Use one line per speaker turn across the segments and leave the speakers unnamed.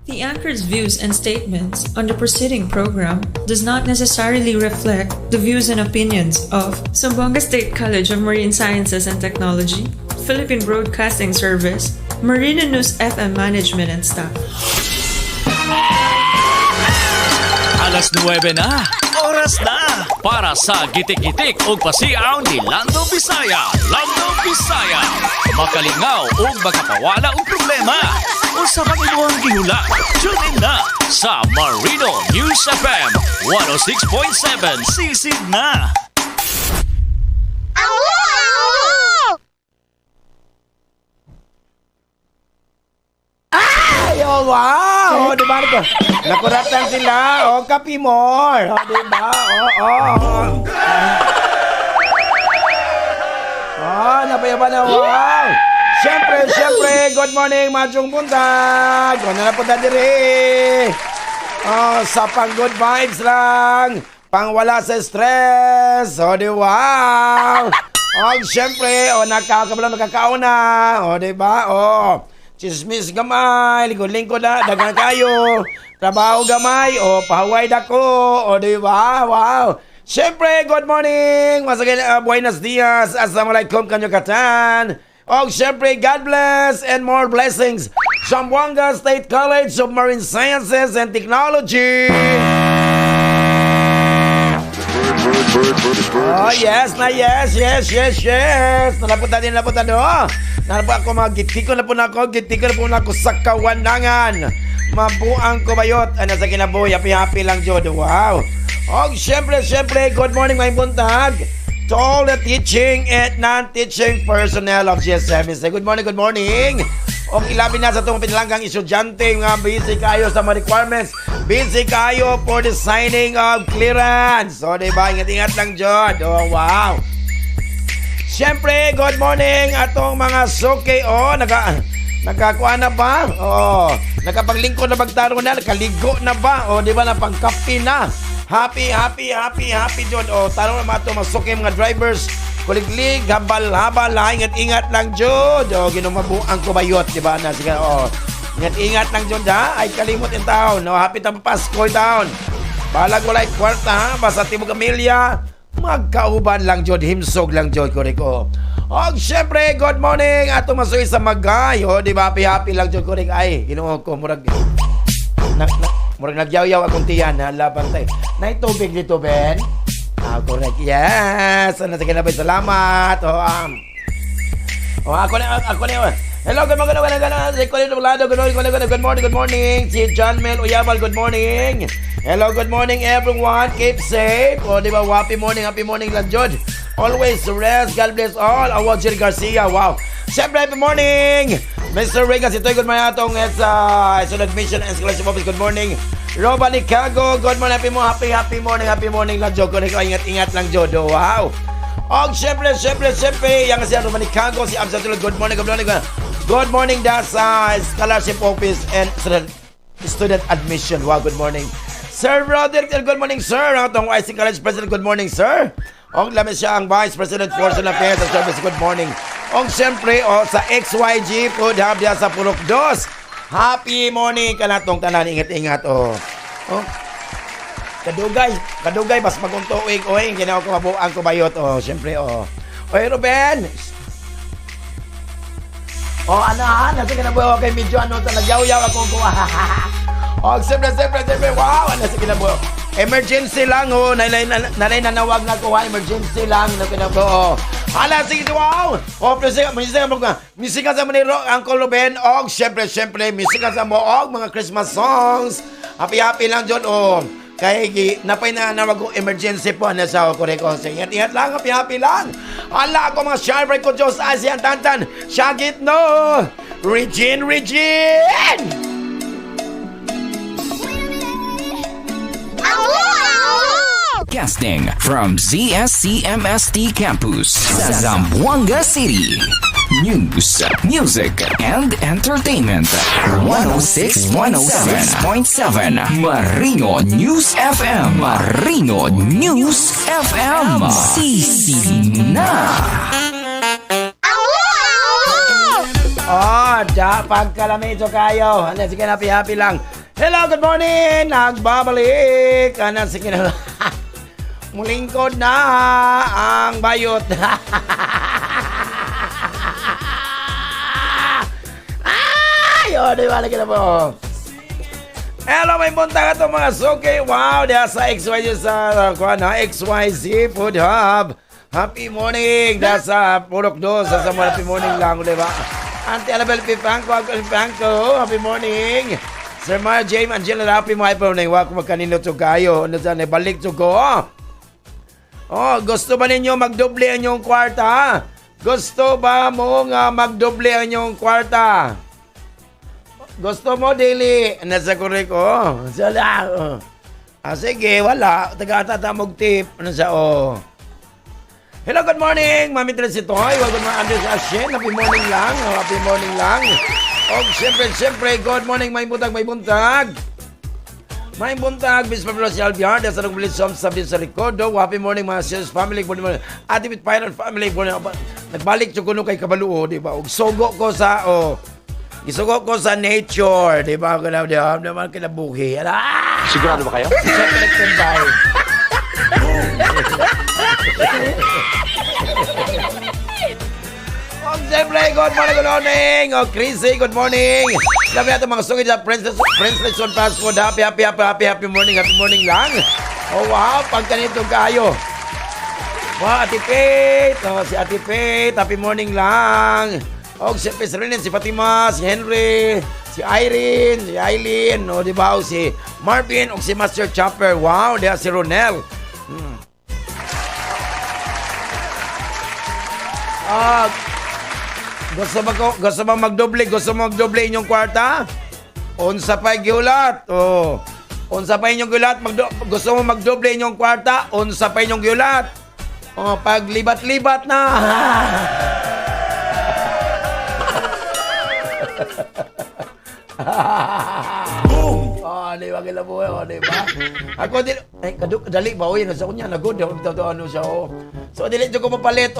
The anchor's views and statements on the preceding program does not necessarily reflect the views and opinions of Zamboanga State College of Marine Sciences and Technology, Philippine Broadcasting Service, Marina News FM Management and staff.
Alas 9 na, oras na para sa gitik-gitik o pasiaw ni Lando Bisaya. Lando Bisaya, makalingaw o makapawala o problema o sa Panginoong Gihula. Tune in na sa Marino News FM 106.7 sisid na.
Ay, oh, wow! Oh, diba? Nakuratan sila. Oh, Kapi More. Oh, diba? Oh, napayaban na. Wow! Siyempre, good morning, Machong Buntag. Kung na po diri. Oh, sa pang good vibes lang. Pang wala sa stress. Oh, di wow! Oh, siyempre, nakakabalang nakakauna. Oh, diba? Oh, chismis gamay, lingkod-lingkod na, dagang kayo. Trabaho gamay, pahaway dako, di ba? Wow! Siyempre, good morning! Buenos dias, assalamualaikum kanyo katan. Siyempre, God bless and more blessings. Zamboanga State College of Marine Sciences and Technology. Oh, yes. Nalaputan din. Nalaputan ako gitiko na po ako sa kawanangan. Mabuang ko bayot. Ano sa kinabuhi, happy lang, Jod. Wow. Siyempre, good morning, may buntag. To all the teaching and non-teaching personnel of GSMS. Good morning. Ilabi na sa itong pinalanggang estudyante, mga busy kayo sa mga requirements. Busy kayo for the signing of clearance. Diba? Ingat-ingat lang, Jod. Wow. Siyempre, good morning atong mga suki. Nakakuha na ba? Nakapaglingkod na bagtaro na. Nakaligo na ba? Diba? Napagkapi na. Happy, Jod. Tarong naman itong mga suki, mga drivers. Kuliglig, habal, ingat lang, Jod. Ginumabuang kubayot, diba? Ingat lang, Jod, ha? Ay, kalimot in town. Happy tang Pasko in town. Balag walay kwarta, ha? Basta tibog kamilya. Magkauban lang, Jod. Himsog lang, Jod. Koreko. Siyempre, good morning. Ato masuy sa magay. Diba? Happy lang, Jod. Korek. Ay, ginuha ko. Murag nagyaw-yaw akong tiyan. Laban tayo. Naitubig dito, Ben. Correct. Yes. Sige na ba? Salamat. Ako na. Hello, good morning. Si John Mel Uyabal, good morning. Hello, good morning, everyone. Keep safe. Diba? Happy morning lang, Jod. Always rest. God bless all. Awajir Garcia. Wow. Siyempre, happy morning. Mr. Regas, ito'y good morning atong admission and scholarship office. Good morning. Roba Nicago, good morning. Happy morning lang, Jod. Ingat lang, Jod. Wow. Siyempre, yang si Roba Nicago, si Absa Tulad, good morning. Good morning, sa scholarship office and student admission. Wow, good morning. Sir Roderick, good morning, sir. Atong IC College President, good morning, sir. Lamin siya ang Vice President for Student Affairs and Service, good morning. Siyempre, sa XYG Food Hub diya sa Purok 2. Happy morning ka na tong tanan. Ingat. Kadugay, bas maguntuig. Ginawa ko mabuang kubayot. Siyempre, Oy, Ruben. Nasa ka na buhay kay medyo nagyaw-yaw akong kuha. Siyempre, wow, nasa ka na buhay. Emergency lang, nalay nanawag na kuha, emergency lang, sige, wow. Misikan sa maniro, Uncle Ruben, siyempre, misikan sa mo, mga Christmas songs. Happy lang, John, kaya napay na nawag ko emergency po na sa koreko. Ingat lang, happy lang. Ako mga sharper ko, Diyos, Asian Tantan, Shagit, no. Regine.
Broadcasting from ZSCMST Campus, Zamboanga City. News, music, and entertainment. 106.7 Marino News FM. Marino News FM. Sisi na.
Pagkalamig so kayo. Ano, sige, happy lang. Hello, good morning. Nagbabalik. Ano, sige na. Mulingkod na ang bayot. Ay, di ba, lagi na po. Hello, may punta ka to mga suki. Wow, diya sa XYZ sa XYZ Food Hub. Happy morning. Diya sa Purok 2. Sa happy morning lang, di ba? Auntie Annabel Pipanco, happy morning. Sir Mario James, Angela, happy morning. Wag ko magkanino to kayo. Ano saan, balik to ko. Oh, gusto ba ninyo magdoble ang inyong kwarta? Gusto ba mo nga magdoble ang inyong kwarta? Gusto mo, Dili? Nasa kore ko. Sala. Sige, wala. Taga-tatamog tip. Ano sa Hello, good morning. Mami Transitoy. Welcome to Andres Ashen. Happy morning lang. Happy morning lang. Siyempre, good morning. May buntag. May buntag. Miss Pablo si Albiar. Dasa nang bilis sabi sa Ricodo. Happy morning, mga sis family. Good morning. Ati with Pirate family. Nagbalik siya kuno kay Kabaluo, di ba? Sogo ko sa, isugo ko sa nature, di ba? Naman kinabuhi.
Sigurado ba kayo?
Siyempre nagtambay. Siyempre, good morning. Chrissy, good morning. Sabi natin mga sungit sa Princess on Fast Food. Happy morning. Happy morning lang. Wow, pag ganito kayo. Wow, Ate Pate. Si Ate Pate, happy morning lang. Siyempre si Renan, si Fatima, si Henry, si Irene, si Eileen, di ba? Si Marvin, si Master Chopper. Wow, diya si Ronel. Gusto mo magdoble inyong kwarta? Unsa pa giulat? Unsa pa inyong giulat? Gusto mo magdoble inyong kwarta? Unsa pa inyong giulat? Pag libat-libat na. Boom! Di ba kila po, di ba? Ako, dali ba? Uy, nasa kunya, nagod. Ano siya, So, dito ko mapalit,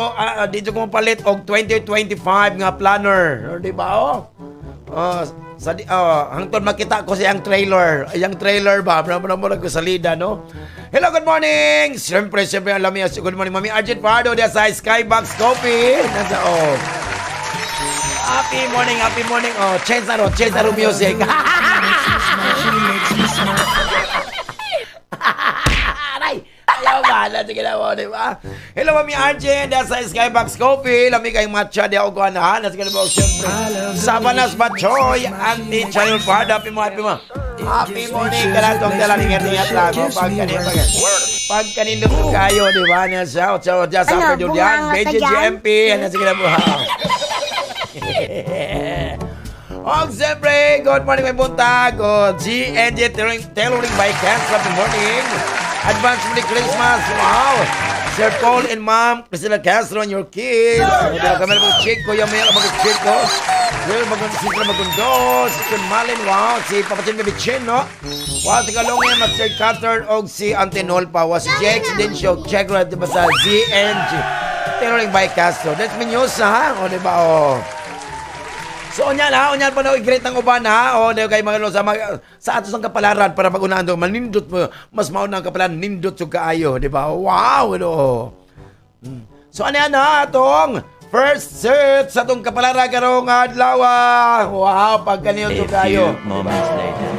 og 2025 nga planner. Di ba, hangtod makita ko siyang trailer. Yung trailer ba? Muna ko salida, no? Hello, good morning! Siyempre, alam niya. Good morning, Mami Arjit Pardo. Diya sa Skybox Coffee. Nasa, Happy morning. Change na ro music. Aray! Ayaw ba? Sige na mo, di ba? Hello, Mami Arjen. Diya sa Skybox Coffee. Lami kayong matcha. Diya ako kuhanahan. Sige na mo, siyempre. Sabanas Bachoy. Auntie Channel Pard. Happy mo. Happy morning. Kalatong ingat lang. Pag kanino po kayo, di ba? Shout diya sa Upper Julian. BGGMP. Sige na mo, siyempre, good morning, may buntag. GNG Tailoring by Cans. Happy morning. Advance Merry Christmas. Wow. Sir Paul and Ma'am Priscilla Castro and your kids. Kami na Chico. Yung may Chico. Si Magundo. Si Kun Malin. Wow. Si Papatin Baby Chin, no? Wow. Si Kalongin, Master Cutter. O si Antenol pa. Wow. Si Jake. Si Dinshok. Check right diba sa GNG Tailoring by Castro. That's me news, ha? Diba, So, unyan pa na i-great ng uban, ha? Kay mga sa atos ang kapalaran para pag-unahan doon, manindot mo, mas mauna ang kapalaran, nindot yung kaayo, di ba? Wow, So, ano yan, ha? Atong first set sa itong kapalaran karong adlaw. Wow, pag kanyo yung kayo.
Moments later.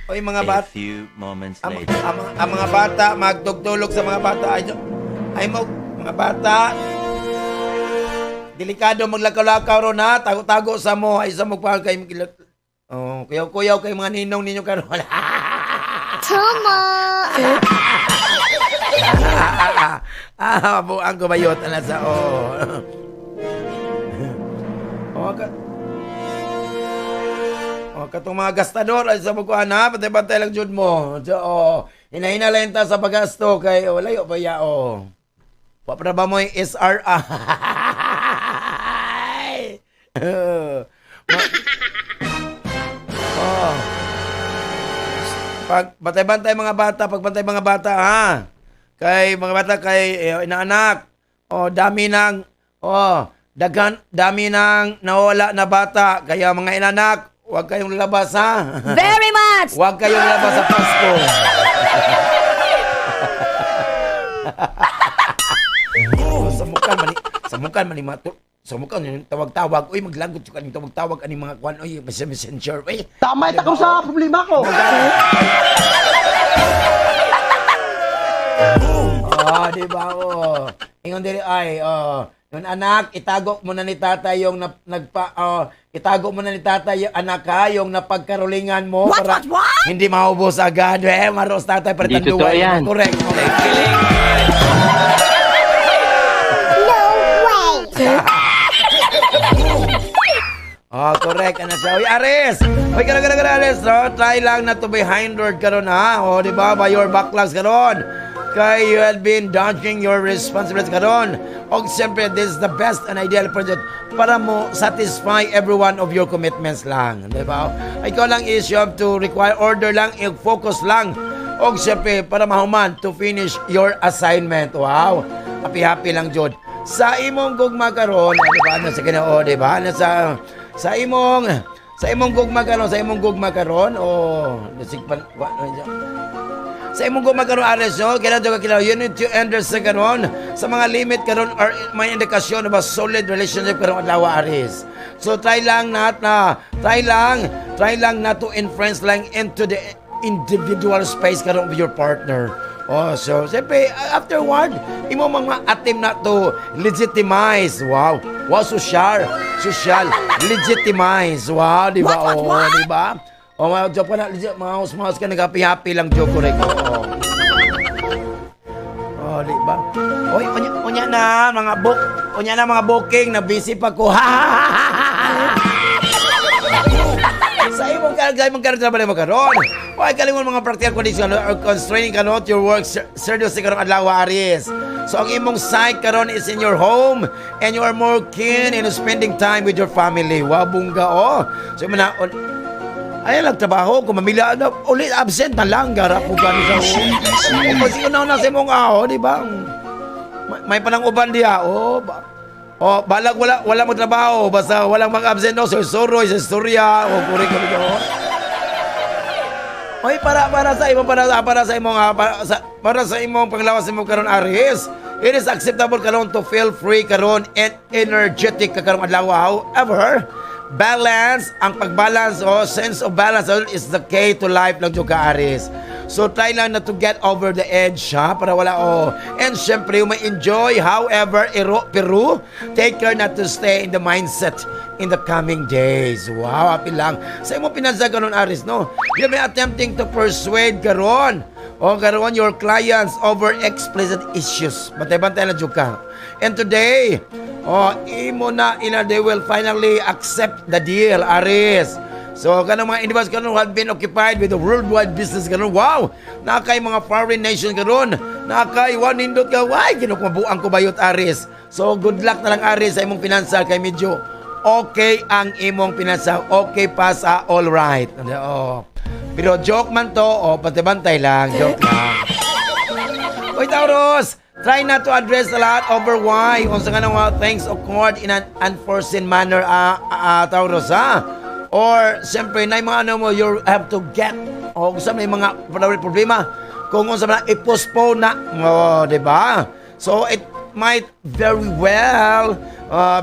Oy, mga bata.
A few moments
Ang
later.
mga bata, magtugtulog sa mga bata. Mga bata. Delikado maglakaw-lakaw ron, ha? Tago-tago sa mo. Ay, sa mo pa kay kuyaw-kuyaw kay mga ninong ninyo karon.
Tama!
Buang ko bayot na sa katong mga gastador ay sa magkuhan, ha? Patay-patay lang jud mo. So, hina-hina lang ta sa paggasto kay walayo pa ya Wapra ba mo yung SRI? Pag bantay-bantay mga bata, ha. Kay mga bata kay inaanak. Dami nang nawala na bata. Kaya mga inanak, huwag kayong lalabas, ha.
Very much!
Huwag kayong lalabas sa Pasko. Sa mukan yung tawag-tawag. Uy, maglagot yung kaning tawag-tawag aning mga kwan. Uy, messenger. Uy,
Tama ita ko sa problema ko.
Di ba? Ingon diri ay, yung anak, itago mo na ni tatay yung itago mo na ni tatay yung anak ha, yung napagkarulingan mo. What? Hindi maubos agad. Maros tatay para
Hindi
tanduan.
totoo yan.
Correct.
No way!
Correct. Ano siya? Uy, Aris! Uy, Aris, no? Try lang na to be hindward ka ron, ha? Di ba? By your backlogs ka ron. Kaya you have been dodging your responsibilities ka ron. O, siyempre, this is the best and ideal project para mo satisfy every one of your commitments lang. Di ba? Ikaw lang is you have to require order lang, focus lang. O, siyempre, para mahuman to finish your assignment. Wow! Happy lang, Jod. Sa imong gugma karon, di ba? Ano sa Ginoo, di ba? Ano sa imong gugma karon, sa imong gugma karon, Ares, no? You need to understand karon sa mga limit karon or may indikasyon ba solid relationship karon adlaw, Ares. So try lang na to influence lang into the individual space karon of your partner. So, siyempre, afterward, imo mga atim na to legitimize. Wow, social. Legitimize. Wow, di ba? Di ba? Mga joke pa na, mga ka nag-happy lang joke ko rin. Di ba? Unya na, mga booking, na busy pa ko. Sa imong karagay mo karon. Why kalimon mga practical condition or constraining kanot your work seriously karon adlaw, Aries. So ang imong site karon is in your home and you are more keen in spending time with your family. Wa bungga So man ay lang trabaho kung mamila na ulit absent na lang garap mo gani sa home. Kasi una sa imong di ba? May panang-uban diha. Balag wala mo trabaho basta walang mag-absent sa soroy sa istorya kuri Oy, para sa imong panglawas mo karon, Aries. It is acceptable karon to feel free karon and energetic karon adlaw. However, balance, ang pagbalance sense of balance is the key to life lang jud ka, Aries. So try lang na to get over the edge, ha, para wala And syempre, you may enjoy. However, pero take care not to stay in the mindset in the coming days. Wow, happy lang. Sa imo pinansa karon, Aris, no? You may attempting to persuade karon your clients over explicit issues. Bantay-bantay na jud ka. And today, imo na they will finally accept the deal, Aris. So, kanang mga individuals karon have been occupied with the worldwide business karon. Wow! Nakay mga foreign nation karon. Nakay nindot ka. Why? Kinukumabuang ko bayot, Aris. So, good luck na lang, Aris, sa imong financial kay medyo okay ang imong financial. Okay pa sa all right. Pero joke man to. Pati-bantay lang. Joke lang. Uy, Taurus! Try not to address a lot over why. Kung sa kanang things occurred in an unforeseen manner, Taurus, ha? Or, siyempre, na yung mga mo, you have to get, kung saan may mga problema, kung saan na i-postpone na, di ba? So, it might very well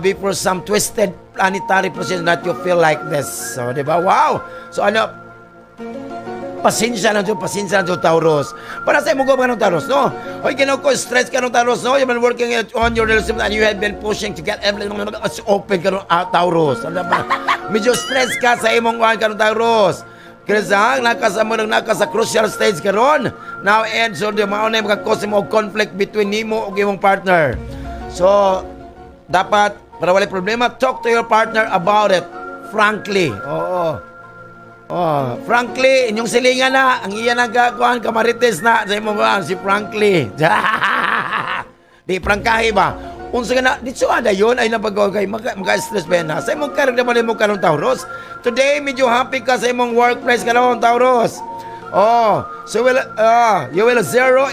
be for some twisted planetary position that you feel like this. So, di ba? Wow! So, pasensya lang dyan, Taurus. Para sa imong gawin ng Taurus, no? Hoy, stress ka ng Taurus, no? You've been working on your relationship and you have been pushing to get everything open ka ng Taurus. Ano ba? Medyo stress ka sa imong gawin ka ng Taurus. Kasi nasa crucial stage ka ron. Now, and so, mauna yung magkakose mo conflict between nimo o imong partner. So, dapat, para wala problema, talk to your partner about it. Frankly. Frankly, inyong silingan na, ang iyan ang kamarites na sa imong si Frankly. Di prangkahi ba? Unsa na, dito ada yun, ay napag-okay, maka-stress ba na? Sa imong karir naman mo karon, Taurus. Today, medyo happy ka sa imong workplace karon, Taurus. Oh, so you will zero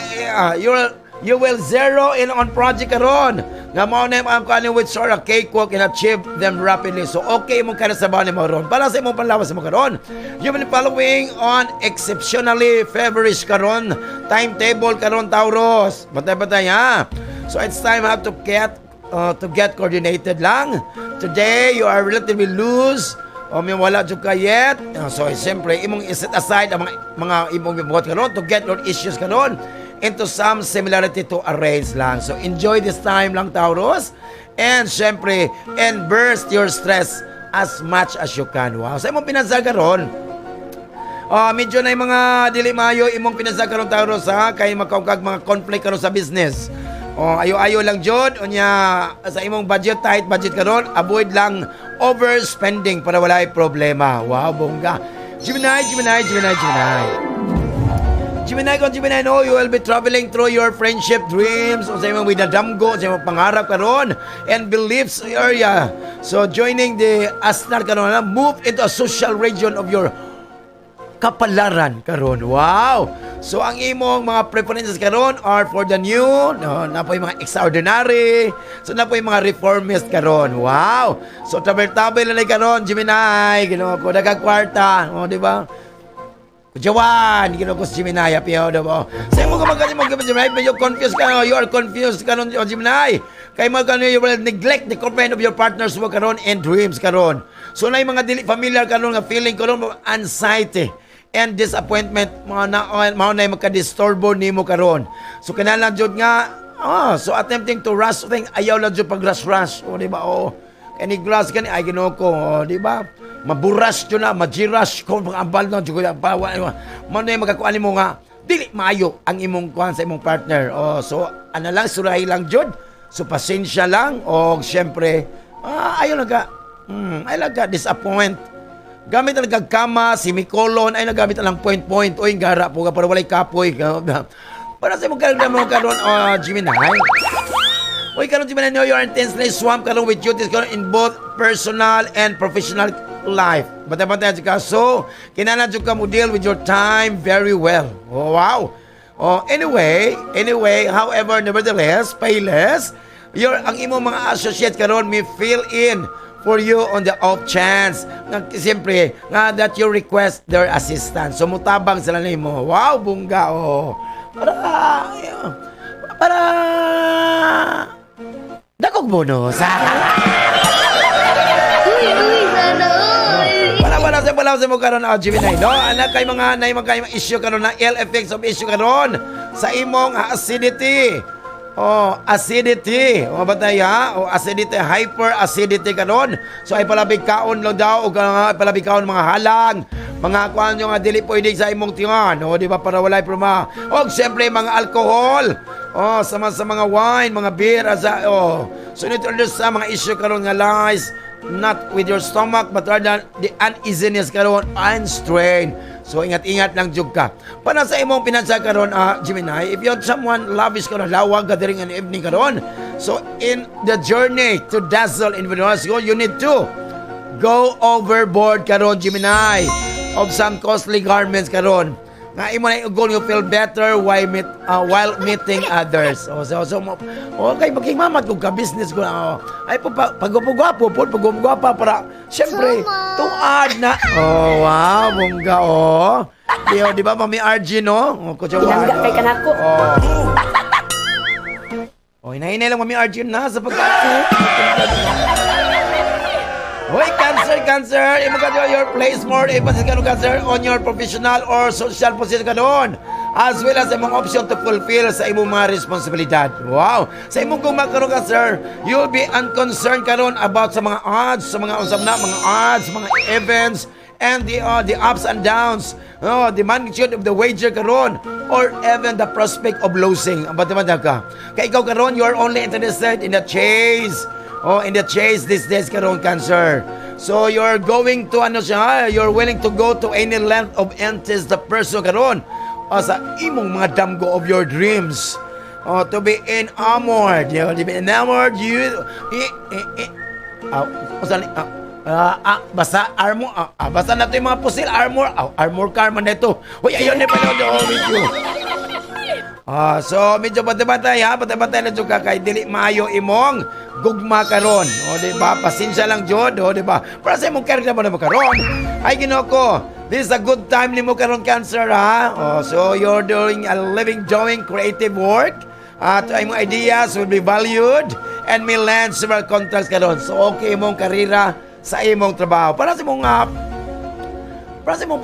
you will zero in on project karon. Nga mao na ang kanin with sort of cakewalk and achieve them rapidly. So okay mo kana sa bani mo ron. Para sa imong panlawas mo karon. You will be following on exceptionally feverish karon. Timetable karon Taurus. Batay-batay ha. So it's time have to get coordinated lang. Today you are relatively loose. O may wala dyan ka yet. So, siyempre, imong iset aside ang mga imong bibuhat karon to get your issues karon into some similarity to arrange lang. So, enjoy this time lang, Taurus. And, siyempre, and burst your stress as much as you can. Wow. Sa imong pinansa karon, medyo na yung mga dili mayo imong pinansa karon, Taurus, ha? Kaya makaugag mga conflict karon sa business. Ayo-ayo lang jud unya sa imong budget, tight budget karon, avoid lang overspending para wala ay problema. Wow, bongga. Gemini, no, you will be traveling through your friendship dreams o sa imong widadamgo, sa imong pangarap karon and beliefs area. So joining the Asnar karon, move into a social region of your kapalaran karon. Wow! So ang imong mga preferences karon are for the new, na po yung mga extraordinary, so na po yung mga reformist karon. Wow! So tabel-tabel na karon, Gemini, ginawa ko dagang kwarta, di ba? Jawan, ginawa ko si Gemini, apiyaw, di ba? Sa imong kamagani mo, Gemini, medyo confused ka, you are confused karon, Gemini. Kaya mo karon, you will neglect the company of your partner's work karon and dreams karon. So na yung mga dili familiar karon nga feeling karon anxiety and disappointment mao na yung magka-disturbo nimo karon. So kinahanglan jud nga so attempting to rush thing, ayaw lang jud pag rush di ba? Kani grass kani ay Ginoo ko, di ba? Maburas jud na, majiras ko pag ambal na jud bawa. Mao na yung magkakuan nimo nga dili maayo ang imong kuan sa imong partner. So ana lang surahi lang jud. So pasensya lang o syempre ayaw lang ka disappoint. Gamit ang nagkagkama, semicolon, ay nagamit lang point. Oy, gara po ka, para walay kapoy. Para sa mga karon, Gemini. Oy, karon Gemini, you are intensely swamped karon with duties karon in both personal and professional life. Bata-bata ka. So, kinahanglan jud ka mo deal with your time very well. Oh, wow. Anyway, however, nevertheless, payless, ang imong mga associate karon may fill in for you on the off chance nga siyempre nga that you request their assistance. So mutabang sila nimo. Wow, bungga para dakog bonus. Wala sa mo karon Gemini, no? Anak kay mga issue karon na ill effects of issue karon sa imong acidity. Acidity. Batay ha? Acidity, hyperacidity karon. So ay palabig kaon lang daw o palabig kaon mga halang. Mga kuan yung dili pwede sa imong tingan. Di ba para walay problema. Siyempre mga alcohol. Sama sa mga wine, mga beer So need to understand mga issue karon nga lies not with your stomach but rather the uneasiness karon and strain. So ingat-ingat lang jud ka. Para sa imong pinansa karon Gemini, if you have someone lavish karon lawag gathering an evening karon. So in the journey to dazzle individuals, you need to go overboard karon Gemini of some costly garments karon. Nga imo na goal, you feel better while meeting others. Okay, magkingmamat kung ka-business ko na. Ay, pag-gwapo para, syempre, tuad na. Wow, bongga, di ba, Mami RG, no?
Pinangga kay kanako.
Hinahinay lang, Mami RG, na sa Hoy, Cancer! Imo ka your place more emphasis ka Cancer on your professional or social position ka doon. As well as imong option to fulfill sa imong mga responsibilidad. Wow! Sa imong kumakaroon Cancer, you'll be unconcerned karon about sa mga odds, sa mga usab na mga odds, mga events, and the ups and downs, the magnitude of the wager karon, or even the prospect of losing. Ang bata ka. Kaya ikaw karon, you are only interested in the chase. In the chase these days karon Cancer. So you're going to you're willing to go to any length of entice the person karon sa imong mga damgo of your dreams. To be enamored, to be enamored Basta armor, basta na ito yung mga pusil, armor car man na ito. Uy, ayun na pala doon with you. So medyo batay-batay ha, batay-batay na juga kay dili maayo imong gugma karon. O di ba? Pasensya lang jud, o di ba? Para sa imong karir na mo karon. Ay Ginoo ko, this is a good time nimo karon Cancer ha. So you're doing a living, doing creative work. At imong ideas will be valued and may land several contracts karon. So okay imong karira sa imong trabaho. Para sa imong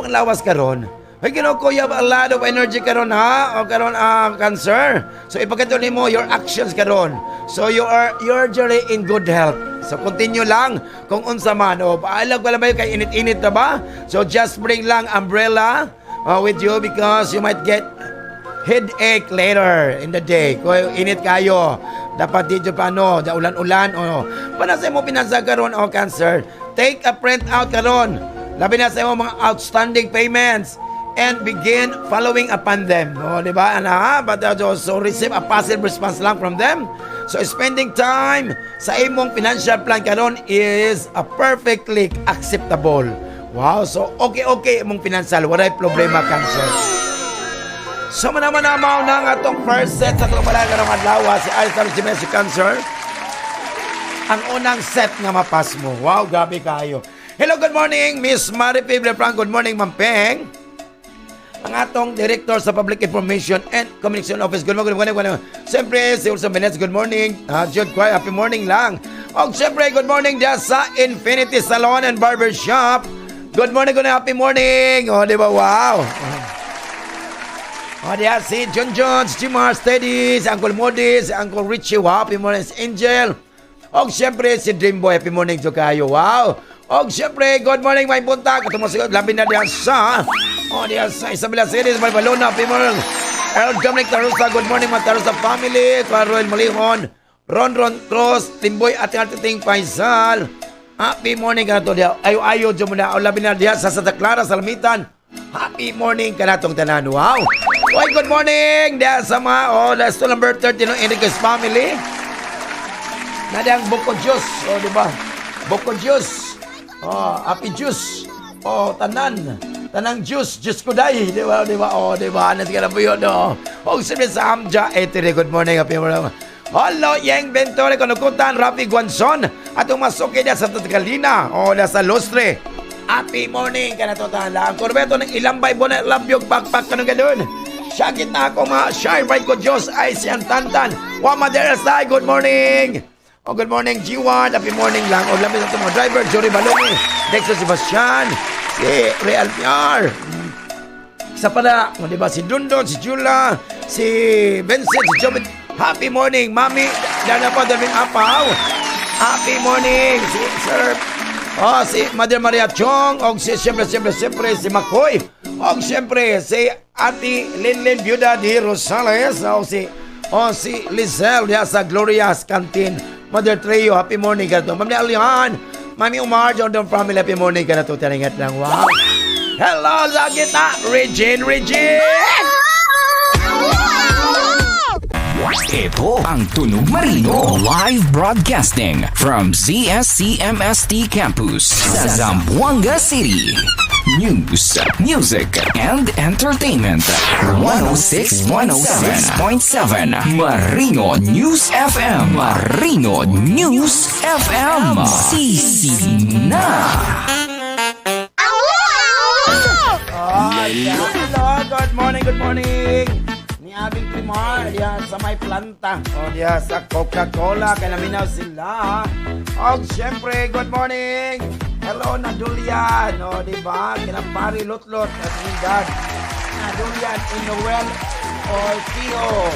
panglawas karon. Ay Ginoo ko, you have a lot of energy karon ha, o karon Cancer. So ipakita nimo your actions karon. So you're really in good health. So continue lang kung unsa man. O paalam ko lang ba kay init-init na ba? So just bring lang umbrella with you because you might get headache later in the day. Kung init kayo, dapat dito pa ulan-ulan para sa mo pinansa karon Cancer. Take a print out karon. Labi na sa imo mga outstanding payments and begin following upon them. Di ba? But so receive a positive response lang from them. So spending time sa imong financial plan karon is a perfectly acceptable. Wow, so okay imong financial, walay problema Cancer. So manamaw na nga atong first set sa klubalaga ng adlaw si Aisar Jimenez si Cancer. Ang unang set nga mapas mo. Wow, grabe kayo. Hello, good morning, Miss Marie Fibre Frank. Good morning, Ma'am Peng. Ang atong Director sa Public Information and Communication Office. Good morning. Siyempre, si Ursa Menez, good morning. Jude Quay, happy morning lang. O siyempre, good morning dyan sa Infinity Salon and Barbershop. Good morning, happy morning. O, di ba, wow. O, diyan si John Jones, Jimar Steady, si Uncle Modi, si Uncle Richie, wow, happy morning, si Angel. O, siyempre, si Dreamboy, happy morning to kayo, wow. O, siyempre, good morning, may punta. Katumusigod, labi na diyan sa... diyan sa Isabela City, Balbalona, happy morning. Earl Dominic Tarusa, good morning, mga Tarusa family. Kuya Royal Malihon, Ron Cross, Timboy, ating Paisal. Happy morning ka na to diyan. Ayo, dyan muna. O, labi na diyan sa Santa Clara, Salamitan. Happy morning ka na tong tanan. Wow. Oy, good morning. Diyan sa mga, that's to number 30 ng Enriquez family. Na diyang Boko Juice, di ba? Boko Juice. Happy Juice. Tanang juice ko dahil, di ba? Di ba? Anas ka na po yun, sabi sa Amja, good morning, happy morning. Hello, Yang Bentore, Kanukutan, Rafi Guanzon, at umasuki niya sa Tagalina, sa Lustre. Happy morning, ka na to tala. Ang korbeto ng ilambay, bonnet, labyog, backpack, kanong ganun. Syakit na ako, shine right ko, Diyos, ay siyang tantan. Wamaderasay, good morning. Good morning, G1, happy morning lang. Labi na ito mga driver, Jory Baloni, Dexter Sebastian, si Real PR. Isa pala, diba, si Dundon, si Jula, si Vincent, si Jobin. Happy morning, Mami. Dana pa, Darwin Apaw. Happy morning, si Sir. Si Mother Maria Chong. Siyempre, si Makoy. Siyempre, si Ate Linlin Biuda di Rosales. Si Lizelle, sa Gloria's Canteen. Mother Treyo, happy morning ka na to. Mami Alihan, Mami Umar, John Don family, happy morning ka na to. Taringat lang, wow. Hello, Zagita, Regine.
Ito ang Tunog Marino live broadcasting from ZSCMST Campus sa Zamboanga City. News, music, and entertainment. 106.7 Marino News FM. Marino News FM. Sisi na.
Hello, good morning. Ni Abing Primar, diyan sa may planta. Diyan sa Coca-Cola, kaya naminaw sila. Siyempre, good morning. Hello, Nadulian. Diba? Kinampari Lutlot at Hindad. Nadulian, Inuel, Tio.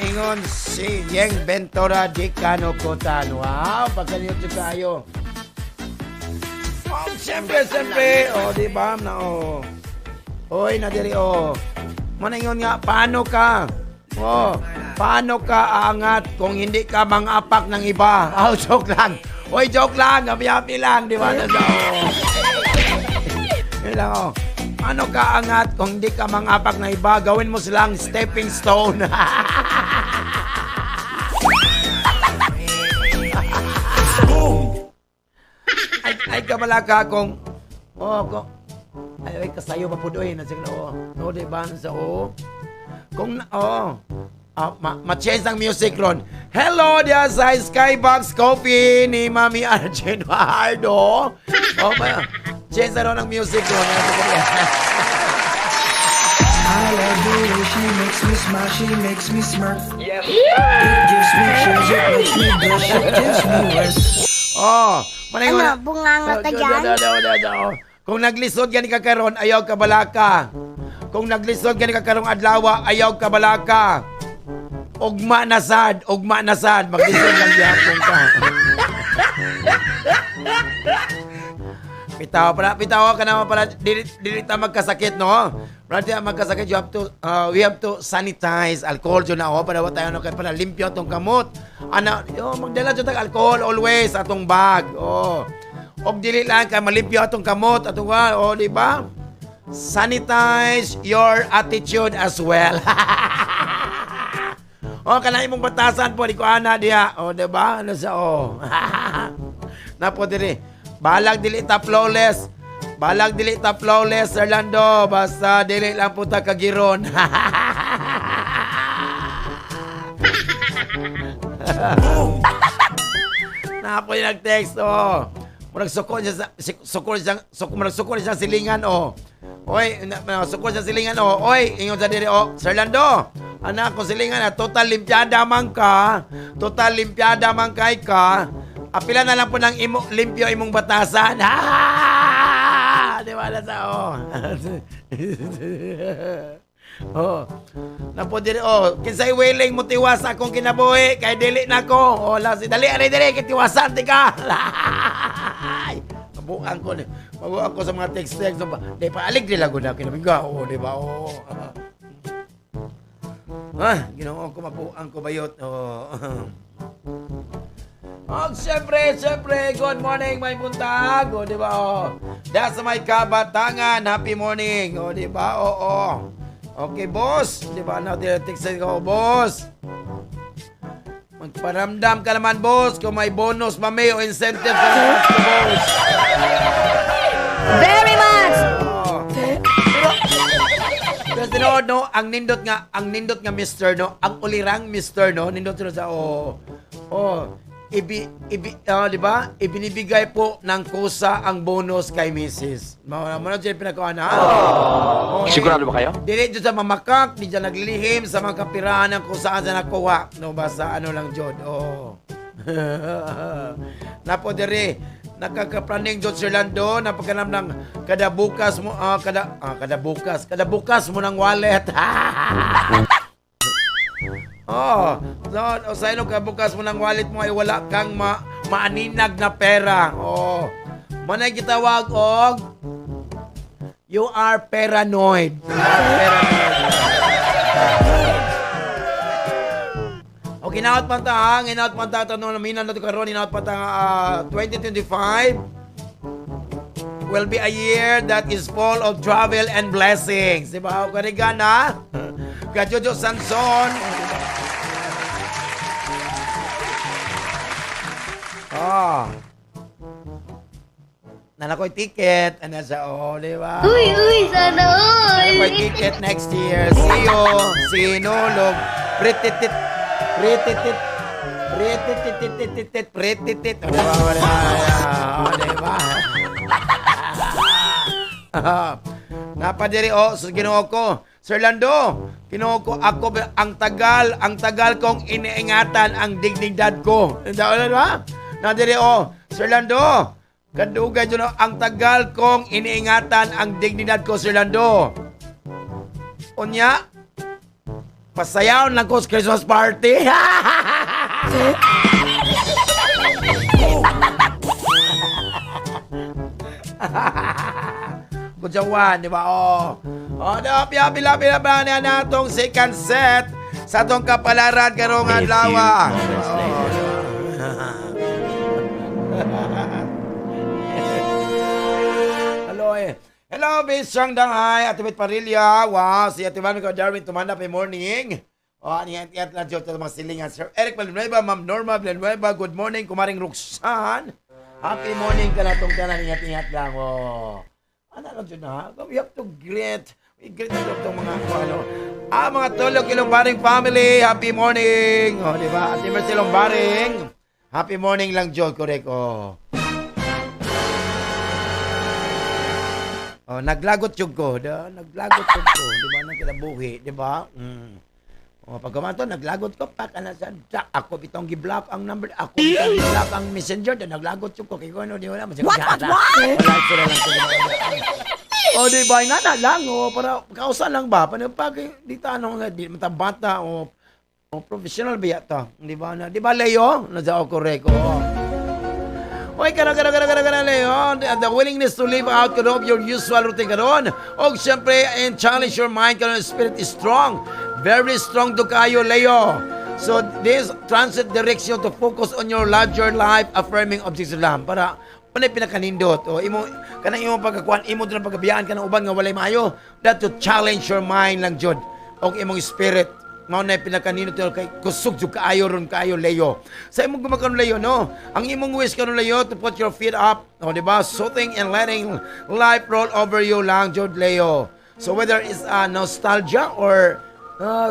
Ingon si Yeng Bentora di Kanukutan. Wow, pagkanito tayo. Siyempre. Diba? Oy, nadiri, Maningon nga, paano ka aangat kung hindi ka mang-apak ng iba? Joke lang. Oy, joke lang. Happy lang, di ba? Yun lang, Paano ka angat kung hindi ka mang-apak ng iba? Gawin mo silang stepping stone. Boom! Ay, kabalaka kung kung ay kasayo mapudoy na siguro. No, di ba sa kung ma-change ang music ron. Hello, diya sa Skybox Coffee ni Mami Arjen Hardo. Change na ron ang music ron.
I love the way she makes me smile, she makes me smirk. Yes. It gives me chills, it makes me blush, it gives me rest.
Ano, bunganga ka dyan?
Kung naglisod gani ka karon, ayaw ka balaka. Kung naglisod gani ka karong adlaw, ayaw ka balaka. Ugma na sad, maglisod lang gyapon ka. Pitaw ka naman para dili ta magkasakit, no? Para di magkasakit, we have to sanitize alcohol jud na para wa tayo para limpyo atong kamot. Magdala jud tag alcohol always atong bag. Og dili lang ka malimpyo atong kamot atong di ba? Sanitize your attitude as well. Kana imong batasan po di ko ana diha. Di ba? Ano sa Napo diri. Balag dili ta flawless, Orlando. Basta dili lang po ta kagiron. Napo yung nag-text, Sukol siya silingan, Oy, sukol siya silingan, Oy, ingon sa diri, Sir Lando, anak ko silingan, total limpyada man kay ka. Apila na lang po ng limpyo imong batasan. Di ba na sa Napo diri kinsay willing mo tiwas akong kinabuhi kay dili nako. Dali kitiwasan ti ka. Mabuang ko sa mga text. Di pa aligri lang gud kinabiga. Di ba? Ginoo ko mabuang ko bayot. Siyempre, good morning, may buntag. Di ba? Dahil sa may kabatangan, happy morning. Di ba? Okay, boss. Di ba? Text ko, boss. Magparamdam ka naman, boss, kung may bonus, mami, o incentive ka naman, boss.
Very much!
Pero tinood, no, ang nindot nga, mister, no, ang ulirang mister, no, nindot sa, di ba? Ibinibigay po ng kusa ang bonus kay Mrs. Mano dyan pinakawan, ha?
Sigurado ba kayo?
Dili dyan sa mamakak, di dyan naglilihim sa mga kapirahan ng kusaan sa nakuha. No, basta ano lang dyan, Napo diri, nakakapraning dyan Sir Lando, napagkanam ng kadabukas mo ng wallet. Sa ino ka bukas mo ng wallet mo ay wala kang maaninag na pera. Manay gitawag you are paranoid. Ginaot pa ta, tanong namin na ito karoon, ginaot pa ta 2025 will be a year that is full of travel and blessings. Diba? Karigan, ha? Jojo Sanson. Nanakoy ticket. Ano sa di ba?
Uy, sana all!
Nanakoy ticket next year. See you. Sinulog. Prititit. Di ba? Napadiri, Ginoo ko. Sir Lando, Ginoo ko, ako ang tagal kong iniingatan ang dignidad ko. Ba? Nadiri, Sir Lando, kadugay dyan, ang tagal kong iniingatan ang dignidad ko, Sir Lando. Unya, pasayaw lang ko sa Christmas party. Kujawan, di ba? Pila na natong second set sa atong kapalaran karong adlaw. Hello, Miss Sangdanghay, Atibit Parilya. Wow, si Atiman ko, Darwin, tumanda pa morning. Niyan lang dyan mga silingan. Sir Eric Villanueva, Ma'am Norma Villanueva, good morning. Kumaring Roxanne. Happy morning ka na itong kanan. Ingat-ingat lang. Oh. Ano lang dyan ha? We have to greet. We greet itong mga ano. Mga tulog ilong baring family. Happy morning. Oh, di ba? At Mercy ilong baring. Happy morning lang, Joe. Correct. Oh. Oh, naglagot yung ko. Naglagot yung ko. Di ba? Nagkalabuhi. Di ba? O, pag kumato, naglagot ko, pa ka na sa ako bitong gi-block ang number, ako bitong gi-block ang messenger, naglagot yung ko, kaya ko ano, di wala, what? Wala sila lang sila. O, di ba, nga na lang, o, para kausan lang ba, pag di tanong nga, di matabata, o professional ba yata, di ba, Leo? Nasa ako correct, o. Oy, kana, Leo, the willingness to live out karon of your usual routine karon, o, syempre, and challenge your mind karon, spirit is strong. Very strong to kayo, Leo. So, this transit direction to focus on your larger life, affirming objects lang. Para, panay pinakanindot. O, kanang imong pagkakuan, imo doon pagkabiyaan ka ng uban nga walay maayo. That to challenge your mind lang, Jod. O, imong spirit. Mao na pinakanindot kay kusog jud kaayo ron kayo, Leo. Sa imong gumakaron, Leo, no? Ang imong wish karon, Leo, to put your feet up. O, di ba? Soothing and letting life roll over you lang, Jod, Leo. So, whether it's nostalgia or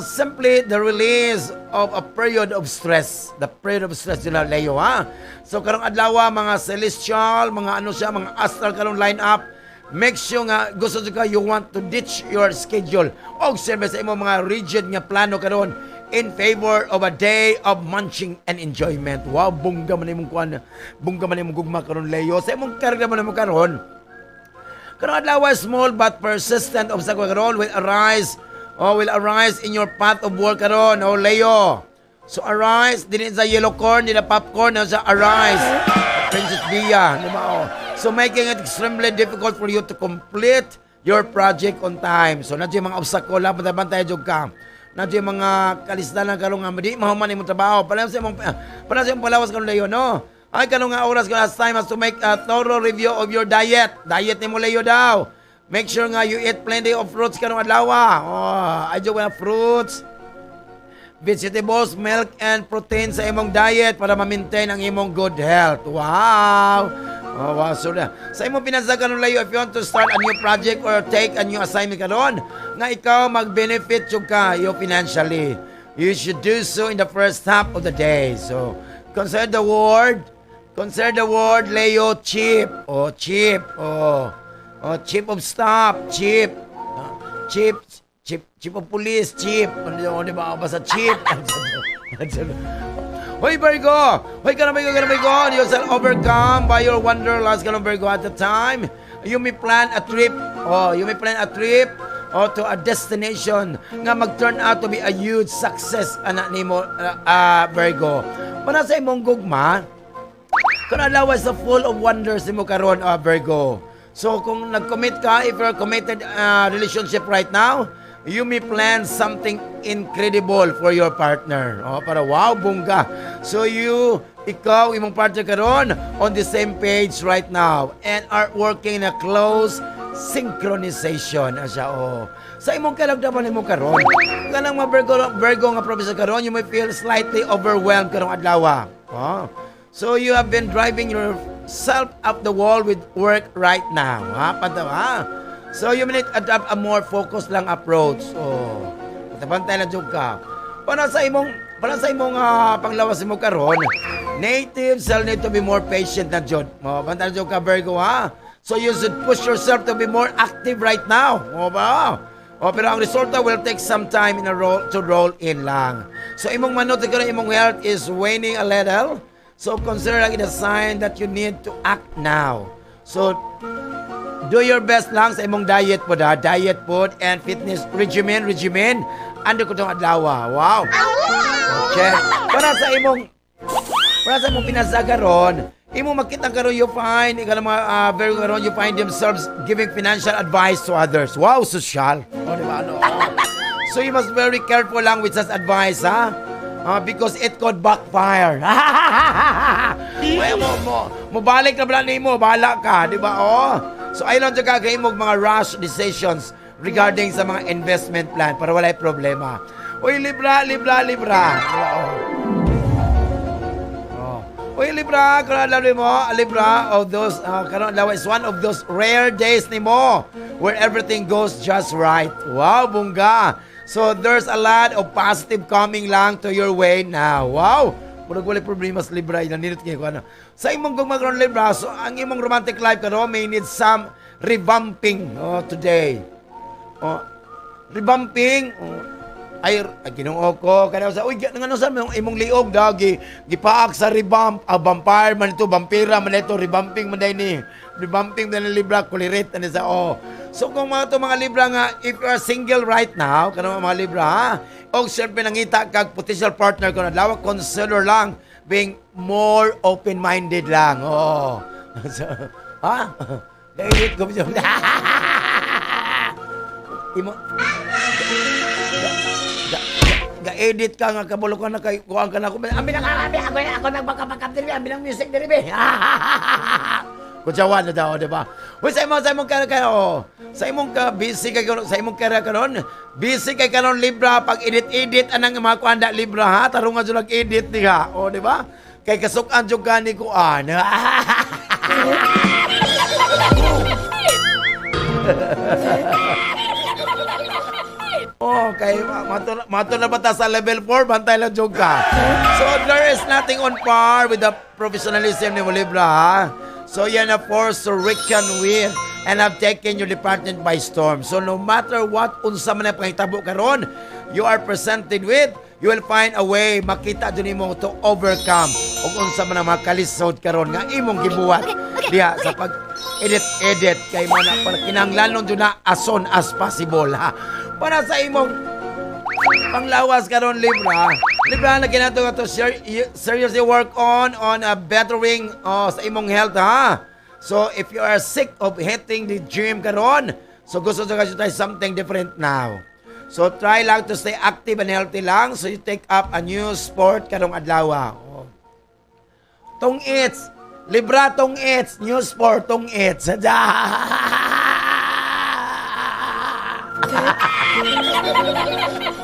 simply the release of a period of stress. The period of stress nila, Leo, ha? So, karong adlaw, mga celestial, mga mga astral karong line up, make sure nga, gusto ka, you want to ditch your schedule. O, siyempre sa imong mga rigid nga plano karon in favor of a day of munching and enjoyment. Wow, bungga man imong kuan. Bungga man imong gugma karon, Leo. Sa imong karga man imong karon. Karong adlaw, small but persistent obstacle karon will arise in your path of work karon, oh Leo. So arise, din sa yellow corn, din popcorn, sa arise. Princess Bia, di ba? Oh. So making it extremely difficult for you to complete your project on time. So nadyo mga obstacle, bantay jud ka. Nadyo mga kalistanan karon nga di mahuman imong trabaho. Para sa imong palawas karon, Leo, no? Ay karon nga oras ka last time has to make a thorough review of your diet. Diet nimo, Leo, daw. Make sure nga you eat plenty of fruits karong adlaw. Oh, adyo nga fruits, vegetables, milk, and protein sa imong diet para ma-maintain ang imong good health. Wow! Oh, wow. So, sa imong pinasa karon, Leo, if you want to start a new project or take a new assignment karon, nga ikaw mag-benefit jud ka financially, you should do so in the first half of the day. So, consider the word, Leo, cheap. Oh, cheap. Oh, chief of staff, chief of police, chief. Ano di ba? Basta chief. Hoy, Virgo! Hoy, kanamay ko. You shall overcome by your wanderlust, Virgo. At the time, you may plan a trip. To a destination nga mag-turn out to be a huge success, anak ni mo, Virgo. Para sa imong gugma, kung alawas sa full of wonders ni mo karon, Virgo. So, kung nag-commit ka, if you're committed relationship right now, you may plan something incredible for your partner. Para wow, bungga. So, ikaw, imong partner karon on the same page right now and are working in a close synchronization. Sa imong kalagdaman imong karon, kanang mga Virgo nga professor karon, you may feel slightly overwhelmed karong adlaw. So, you have been driving yourself up the wall with work right now. So, you may adapt a more focused lang approach. Matabantay lang jud ka. Para sa imong panglawas mo karon, natives shall need to be more patient na jud. Matabantay lang jud ka, Virgo, ha? So, you should push yourself to be more active right now. Pero ang resulta will take some time to roll in lang. So, imong manot karon, imong health is waning a little. So, consider it a sign that you need to act now. So, do your best lang sa imong diet po, diet food and fitness regimen. Ando ko itong adlaw. Wow! Okay. Para sa imong pinasagaron, imong makita karon you find, very karon you find themselves giving financial advice to others. Wow, social. Diba? So, you must very careful lang with such advice, ha? Because it could backfire. Mo balik na ba mo, bahala ka, di ba? So, ayun lang ka kayo mga rash decisions regarding sa mga investment plan para walay problema. Uy, Libra. Uy, Libra, karon alam mo, Libra, of those, karon adlaw is one of those rare days ni mo where everything goes just right. Wow, bungga. So, there's a lot of positive coming lang to your way now. Wow! Murag wala problema sa Libra, naninot ngayon ko ano. Sa imong gumagron Libra, so ang imong romantic life karon may need some revamping today. Revamping, ay Ginoo ko kana sa uy ngano sa imong liog dagi gipaak sa revamp vampire man ito vampira man ito revamping man ni revamping man ni Libra kulirit ani sa so kung mga Libra nga if you are single right now kana mga Libra ha og syempre nangita kag potential partner ko na lawak consider lang being more open-minded lang so, ha dahil ko imo ga-edit ka nga kabulukan na kay kuha ka na ako. Ambi ako nagpakapakap diri, ambi ng music diri be. Kutsawan na daw, di ba? Uy, sa imong karon sa imong ka busy kay karon, sa imong karon, busy kay karon Libra pag edit anang mga kuanda Libra ha, tarungan jud nag-edit diha. Di ba? Kay kasukan jud gani kuan. Okay, mato na bata sa level 4, bantay lang jog ka. So, there is nothing on par with the professionalism ni mo, Libra, ha? So, yan a force to reckon with and have taken your department by storm. So, no matter what, unsa man ang pangitabo karon, you are presented with, you will find a way, makita dun mo to overcome. O unsa man ang makalisod karon nga imong gibuhat diha sa pag-edit kay mo na kinahanglanon dun na as soon as possible, ha? Para sa imong panglawas karon Libra na kinato to seriously work on bettering sa imong health ha. So if you are sick of hitting the gym karon, so gusto nyo kasi try something different now. So try lang to stay active and healthy lang, so you take up a new sport karong adlaw. Tong it's Libra, tong it's new sport, tong it's.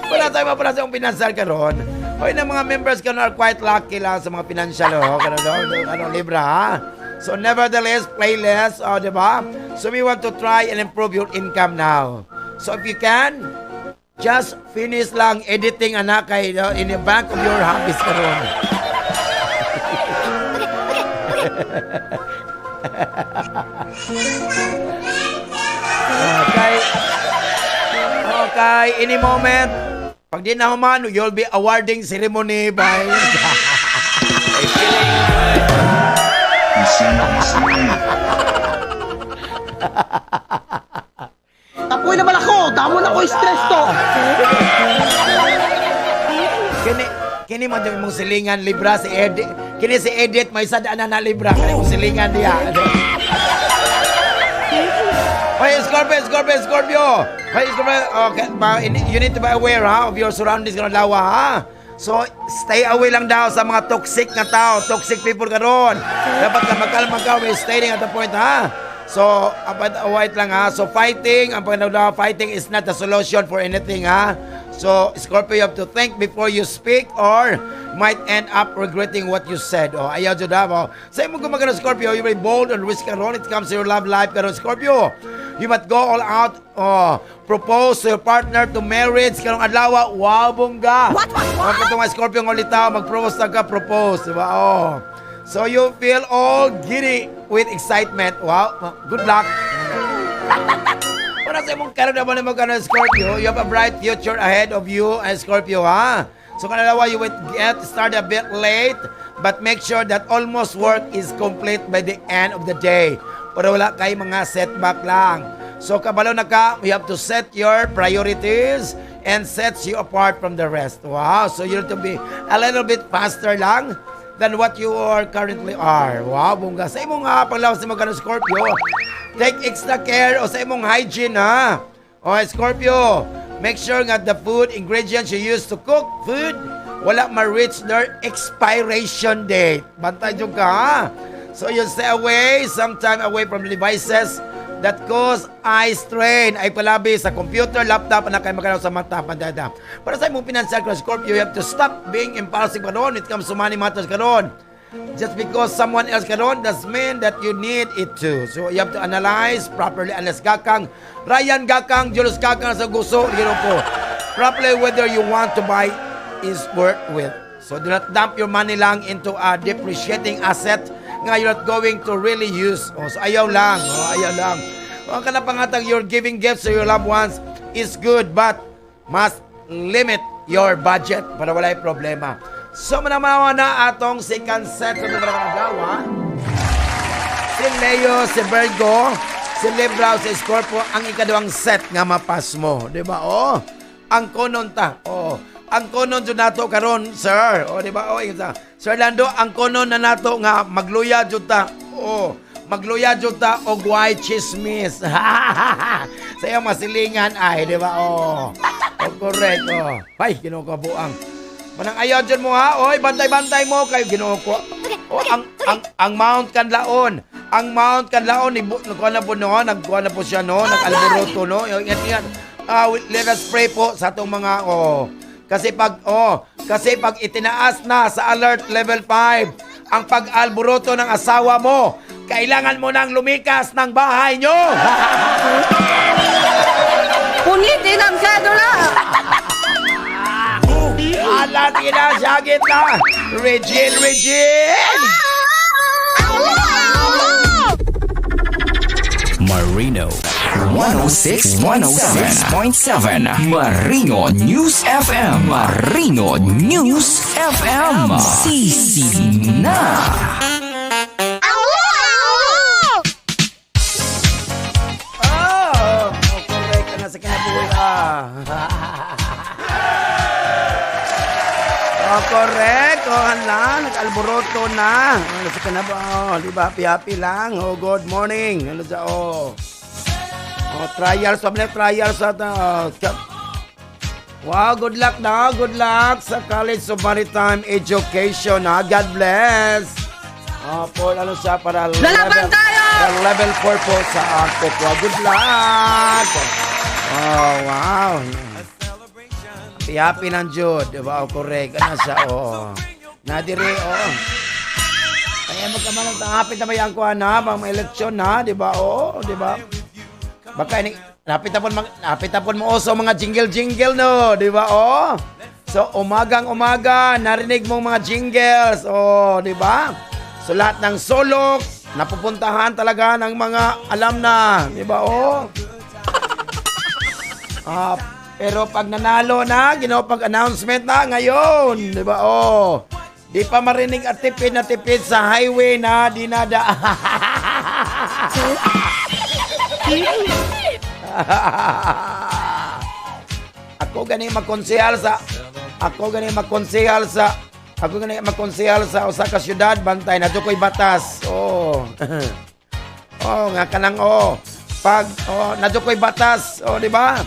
Wala tayo mapala sa financial karon. Hoy na mga members karon are quite lucky lang sa mga financial karon Libra ha. So nevertheless, play less, di ba? So we want to try and improve your income now. So if you can, just finish lang editing anak kay in the back of your hobbies karon. Okay, any moment, pag di na human, you'll be awarding ceremony by...
Tapoy naman ako! Damo na ko stress to!
Kini man yung mong silingan, Libra, si Edit. Kini si Edit, may sadaan na Libra. Kini mong silingan diya. Hey, Scorpio! Hey, Scorpio! Okay, you need to be aware of your surroundings karon lawa ha. So, stay away lang daw sa mga toxic na tao, toxic people karon. Dapat ka magkalma ka, we're staying at the point ha. So, avoid lang ha. So, fighting is not the solution for anything ha. So, Scorpio, you have to think before you speak or might end up regretting what you said. Ayaw dyan ha. Sa imong gumagano, Scorpio, you will be bold and risk karon. It comes to your love life karon, Scorpio. You must go all out, propose to your partner to marriage karong adlaw. Wow, bongga. What? Kung mga Scorpio ng ulitaw, mag-propose na ka, propose. Diba? So you feel all giddy with excitement. Wow, good luck. Para sa imong karon naman mo kana Scorpio, you have a bright future ahead of you, Scorpio, ha? So kanalawa, you will get started a bit late, but make sure that almost work is complete by the end of the day. Para wala kay mga setback lang. So kabalo na ka, you have to set your priorities and sets you apart from the rest. Wow, so you have to be a little bit faster lang than what you are currently are. Wow, bongga. Sa imong panglawas sa mga Scorpio, take extra care sa imong hygiene ha. Scorpio, make sure nga the food ingredients you use to cook food wala ma-reach their expiration date. Bantay jud ka ha. So you stay away, sometime away from devices that cause eye strain, ay palabi sa computer, laptop, na kayo magkaraw sa mata, pandada. Para sa imong financial Scorpio, you have to stop being impulsive karon. It comes to money matters karon. Just because someone else karon does mean that you need it too. So you have to analyze properly. Unless Gakang, Ryan Gakang, Julius Gakang sa gusto, po. Properly whether you want to buy is worth with. So do not dump your money lang into a depreciating asset nga you're not going to really use. So ayaw lang. Ang kanapangatang you're giving gifts to your loved ones is good but must limit your budget para walay problema. So manamawa na atong second set sa mga agawa. Si Leo, si Virgo, si Libra, si Scorpio ang ikaduhang set nga mapas mo, di ba? Ang konon ta. Ang konon jud nato karon, sir. Di ba? Sir Lando, ang konon na nato nga magluya jud ta. Magluya jud ta og white chismis. Sa iyong masilingan ay, di ba? Correct. Ay, kinukabuang. Manang ayaw dyan mo ha. Bantay-bantay mo kayo ginuko. Ang Mount Kanlaon. Ang Mount Kanlaon, nagkuha na po siya, no? Nag-alboroto, no? Ingat. Let us pray po sa itong mga, Kasi pag itinaas na sa alert level 5, ang pag-alboroto ng asawa mo, kailangan mo nang lumikas ng bahay nyo.
Punitin ang sedula!
Alat na, sagit na. Regine!
Marino 106.7 Marino News FM. Marino News FM. Sisi na.
Correct ka na sa kinabuhi. Correct. Nag-alboroto na. Ano sa kanaba? Di ba? Happy lang. Good morning. Ano sa trials. Trials at wow, good luck na. Good luck sa College of Maritime Education. God bless. Paul, ano siya para level 4 po sa Aqua. Good luck. Wow. Happy ng Jud, diba? Correct. Ano siya, Nadiri, Kaya magkamanong hapit na bayang ko, mga eleksyon, diba? Diba? Baka napit na po mo oso mga jingle, no? Diba, So, umagang-umaga, narinig mong mga jingles, diba? So, lahat ng solok, napupuntahan talaga ng mga alam na, diba, pero pag nanalo na, pag-announcement na ngayon, di ba? Di pa marinig at tipid na tipid sa highway na dinada. Ako gani magkonsehal sa usa ka syudad, bantay na ko'y batas. Nga kanang pag nadyo ko'y batas, di ba?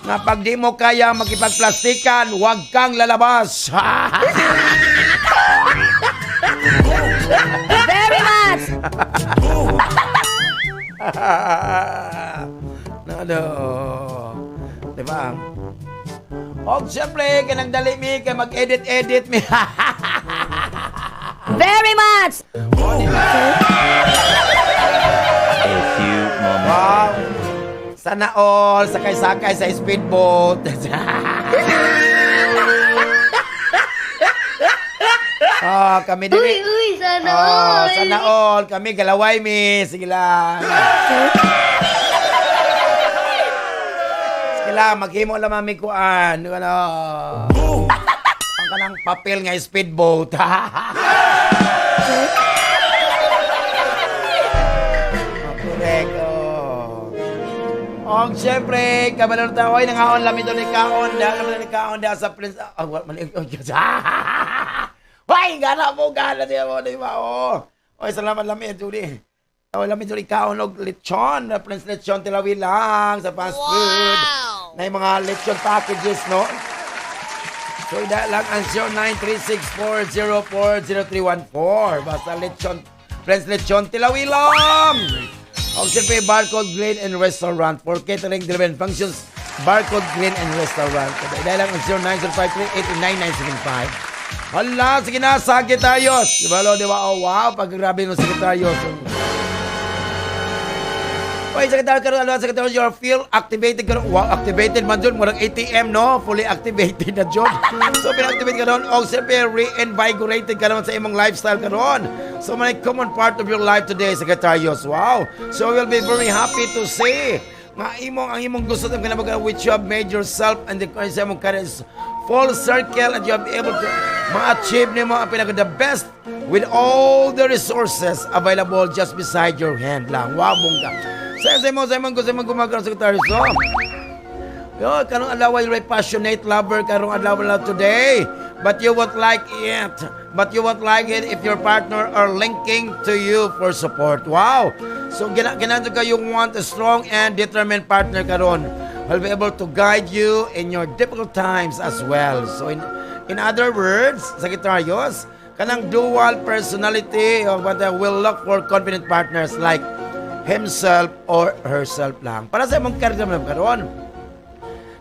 Na pag di mo kaya makipagplastikan, huwag kang lalabas.
Very much!
Diba? O, siyempre, kanang dali mi, kaya mag-edit mi.
Very much!
A few moments.
Wow. Sana all, sakay-sakay sa speedboat. Kami dili.
Uy, sana all.
Sana all. Kami galaway mi. Sige lang. Sige lang, maghimo lang mami kuan. Ang kanang papel nga speedboat. Correct. Og siyempre, kabalor tayo, nangaon lamit ulit kaon. Dahil kaon dahil sa prince. Gana diya mo, di ba? Salamat lamit, Judy. Lamit ulit kaon og lechon. Prince lechon tilawi lang sa fast food. Na yung mga lechon packages, no? So, dahil lang ang 0936-404-0314. Basta lechon, Prince lechon tilawi lang. Og siyempre, Barcode Grill and Restaurant for catering driven functions. Barcode Grill and Restaurant. Dahil lang ang Hala, sige na, Sagittarius. Diba, lo, diba? Oh, wow, paggrabe ng Sagittarius. Oy, Sagittarius, you feel activated ka ron. Wow, activated man dyan. Murang ATM, no? Fully activated na dyan. So, pinactivate ka ron. O, siyempre, reinvigorated ka naman sa imong lifestyle ka ron. So, may common part of your life today, Sagittarius. Wow. So, we'll be very happy to see ang imong gusto ng kinabaga which you have made yourself and the sa imong career is full circle and you have been able to ma-achieve nimo ang pinaka the best with all the resources available just beside your hand lang. Wow, bongga. Sa imong gusto mong gumagawa sa Sagittarius. So, yo, karong adlaw you're a passionate lover karong adlaw lang today. But you won't like it. But you won't like it if your partner are linking to you for support. Wow! So, ginanto ka yung want a strong and determined partner karon. Will be able to guide you in your difficult times as well. So, in other words, Sagittarius, kanang dual personality will look for confident partners like himself or herself lang. Para sa imong karir naman karon,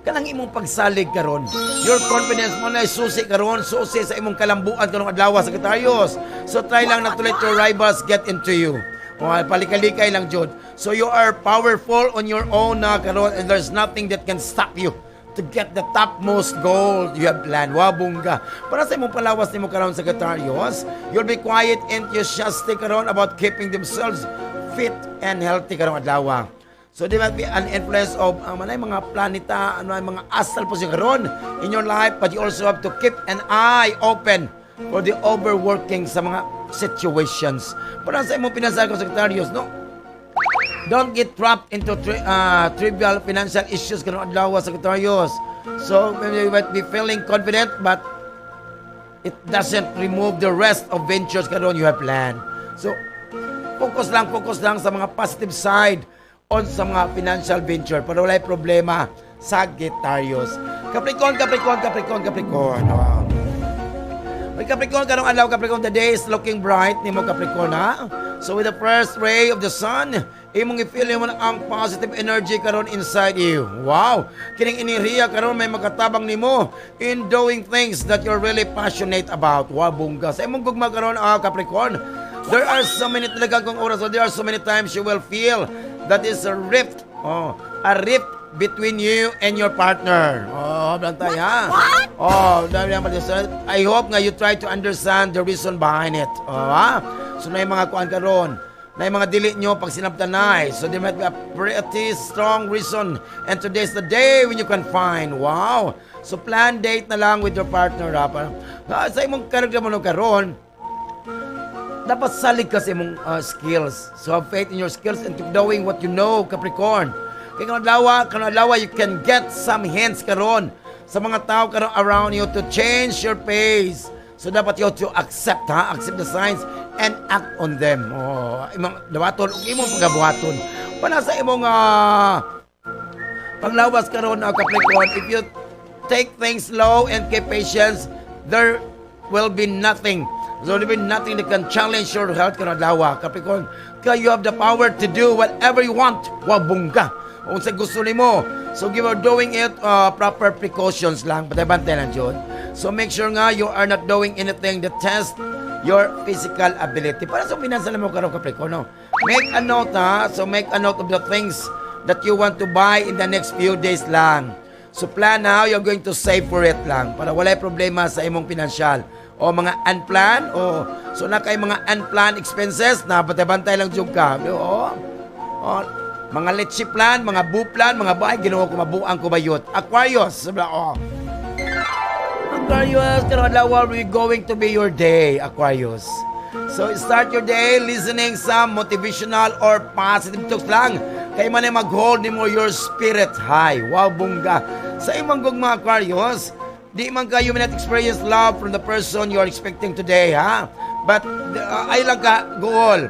kanang imong pagsalig karon, your confidence mo na susi karon, susi sa imong kalambuan karong adlaw, Sagittarius. So try lang not to let your rivals get into you. Palikalikay lang jud. So you are powerful on your own na karon and there's nothing that can stop you to get the topmost goal you have planned. Wabungga. Para sa imong palawas nimo karon, Sagittarius, you'll be quiet, enthusiastic karon about keeping themselves fit and healthy karong adlaw. So there might be an influence of mga planeta, mga astral po siya karon in your life, but you also have to keep an eye open for the overworking sa mga situations. Para sa imong pinansyal ko, Sagittarius, no? Don't get trapped into trivial financial issues karong adlaw, Sagittarius. So you might be feeling confident, but it doesn't remove the rest of ventures karon you have planned. So focus lang sa mga positive side on sa mga financial venture para walay problema, Sagittarius. Capricorn. Wow. May Capricorn karong adlaw, Capricorn, the day is looking bright nimo, Capricorn, ha? So with the first ray of the sun, imong i-feel mo ang positive energy karon inside you. Wow! Kining enerhiya karon may makatabang nimo in doing things that you're really passionate about. Wow, bungga. Sa imong gugma karon, Capricorn, there are so many talaga kong oras, so there are so many times you will feel that is a rift between you and your partner. Bantay, ha? I hope nga you try to understand the reason behind it. Ha? So, na yung mga kuan karon, na yung mga dili nyo pag sinabtanay. So, there might be a pretty strong reason. And today's the day when you can find. Wow! So, plan date na lang with your partner, ha? Sa imong karagda mo karon, dapat salig ka sa imong skills. So have faith in your skills and keep doing what you know, Capricorn. Kaya kanong adlaw, you can get some hints karon sa mga tao karon around you to change your pace. So dapat you to accept the signs and act on them. Imong dawaton ug imong pagabuhaton. Para sa imong panglawas karon, Capricorn, if you take things slow and keep patience, there will be nothing. So there will be nothing that can challenge your health karon adlaw, Capricorn. Kaya you have the power to do whatever you want. Wabungga. Kung sa gusto nimo. So give her doing it proper precautions lang. Patay-bantay lang yun. So make sure nga you are not doing anything that tests your physical ability. Para sa pinansyal mo karon, Capricorn, no? Make a note, ha? So make a note of the things that you want to buy in the next few days lang. So plan how you're going to save for it lang. Para walay problema sa imong pinansyal. O mga unplanned, so na kay mga unplanned expenses na bantay-bantay lang jud ka. Mga let's plan, mga buplan, mga bahay, ginawa ko mabuang ko bayot. Aquarius, Aquarius, karong adlaw will going to be your day, Aquarius. So start your day listening some motivational or positive talks lang. Kay man ay mag-hold nimo your spirit high. Wow, bungga. Sa imong gugma, Aquarius, di man kayo may not experience love from the person you are expecting today, ha? But ay lang ka goal.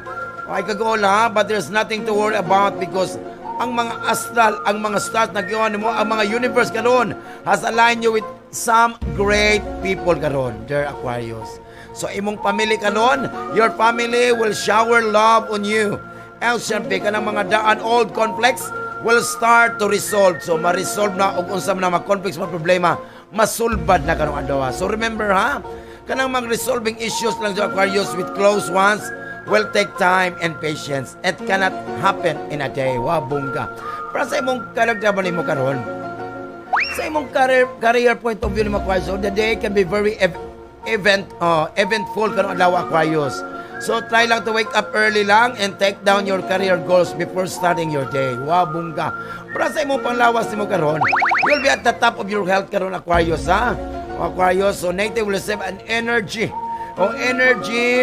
Ay ka goal, ha? But there's nothing to worry about because ang mga astral, ang mga stars na giwan mo, ang mga universe karon has aligned you with some great people karon, dear Aquarius. So imong family karon, your family will shower love on you. And syempre kanang mga daan old conflicts will start to resolve. So ma-resolve na og unsa man mga conflicts, mga problema masulbad na karong adlaw. So remember, ha, kanang mag-resolving issues lang sa Aquarius with close ones will take time and patience. It cannot happen in a day. Wow, bongga. Para sa imong kalagdaban mo karon, sa imong career point of view ni Aquarius, so the day can be very eventful karon adlaw Aquarius. So try lang to wake up early lang and take down your career goals before starting your day. Wow, bongga. Para sa imong panglawas nimo karon, you'll be at the top of your health karon Aquarius, ha? Aquarius, so native will receive an energy